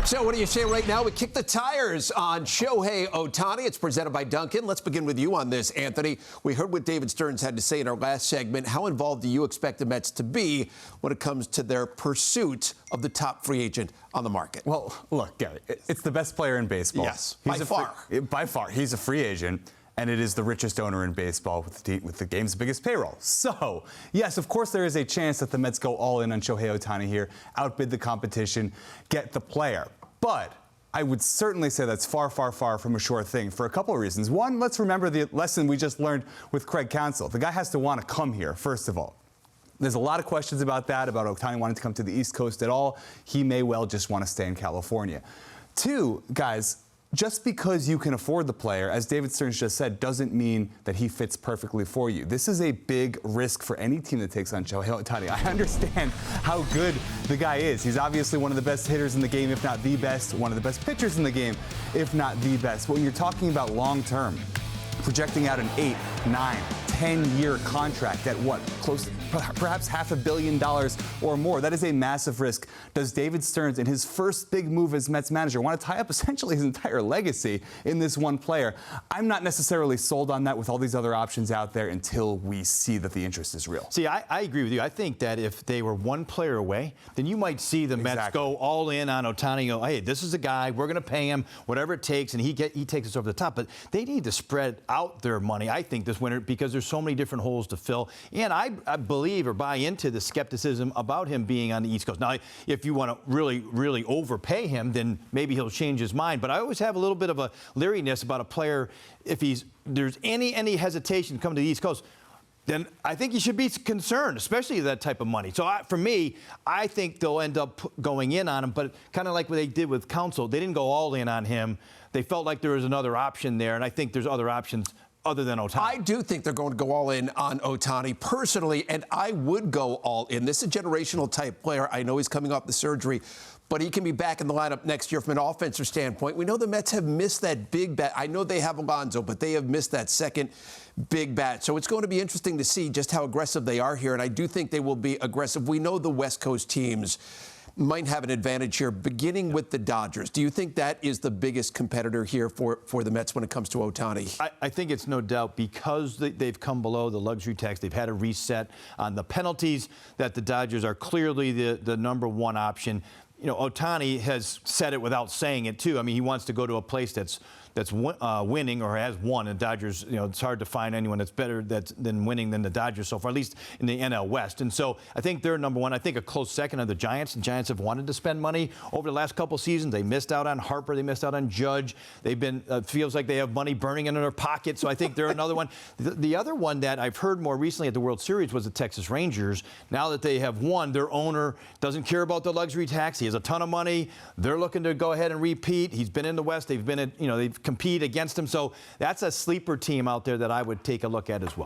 So what do you say right now? We kick the tires on Shohei Ohtani. It's presented by Duncan. Let's begin with you on this, Anthony. We heard what David Stearns had to say in our last segment. How involved do you expect the Mets to be when it comes to their pursuit of the top free agent on the market? Well, look, Gary, it's the best player in baseball. Yes, by far. By far. He's a free agent. And it is the richest owner in baseball with the game's biggest payroll. So, yes, of course there is a chance that the Mets go all in on Shohei Ohtani here, outbid the competition, get the player. But I would certainly say that's far, far, far from a sure thing for a couple of reasons. One, let's remember the lesson we just learned with Craig Counsell. The guy has to want to come here, first of all. There's a lot of questions about that, about Ohtani wanting to come to the East Coast at all. He may well just want to stay in California. Two, guys, just because you can afford the player, as David Stearns just said, doesn't mean that he fits perfectly for you. This is a big risk for any team that takes on Shohei Ohtani. I understand how good the guy is. He's obviously one of the best hitters in the game, if not the best, one of the best pitchers in the game, if not the best. But when you're talking about long-term, projecting out an 8, 9, 10-year contract at what? Perhaps $500 million or more. That is a massive risk. Does David Stearns, in his first big move as Mets manager, want to tie up essentially his entire legacy in this one player? I'm not necessarily sold on that with all these other options out there until we see that the interest is real. See, I agree with you. I think that if they were one player away, then you might see the Mets go all in on Ohtani. Go, hey, this is a guy, we're going to pay him whatever it takes, and he takes us over the top. But they need to spread out their money, I think, this winter, because there's so many different holes to fill. And I believe or buy into the skepticism about him being on the East Coast. Now, if you want to really, really overpay him, then maybe he'll change his mind. But I always have a little bit of a leeriness about a player. If there's any hesitation to come to the East Coast, then I think you should be concerned, especially that type of money. So for me, I think they'll end up going in on him, but kind of like what they did with Counsell. They didn't go all in on him. They felt like there was another option there, and I think there's other options other than Ohtani. I do think they're going to go all in on Ohtani personally, and I would go all in. This is a generational type player. I know he's coming off the surgery, but he can be back in the lineup next year from an offensive standpoint. We know the Mets have missed that big bat. I know they have Alonso, but they have missed that second big bat. So it's going to be interesting to see just how aggressive they are here, and I do think they will be aggressive. We know the West Coast teams might have an advantage here, beginning with the Dodgers. Do you think that is the biggest competitor here for the Mets when it comes to Ohtani? I think it's no doubt because they've come below the luxury tax. They've had a reset on the penalties, that the Dodgers are clearly the number one option. You know, Ohtani has said it without saying it, too. I mean, he wants to go to a place that's winning or has won. And Dodgers, you know, it's hard to find anyone that's better than winning than the Dodgers so far, at least in the NL West. And so I think they're number one. I think a close second are the Giants. The Giants have wanted to spend money over the last couple seasons. They missed out on Harper. They missed out on Judge. They've been, feels like they have money burning in their pocket. So I think they're another one. The other one that I've heard more recently at the World Series was the Texas Rangers. Now that they have won, their owner doesn't care about the luxury tax. He has a ton of money. They're looking to go ahead and repeat. He's been in the West. They've compete against him. So that's a sleeper team out there that I would take a look at as well.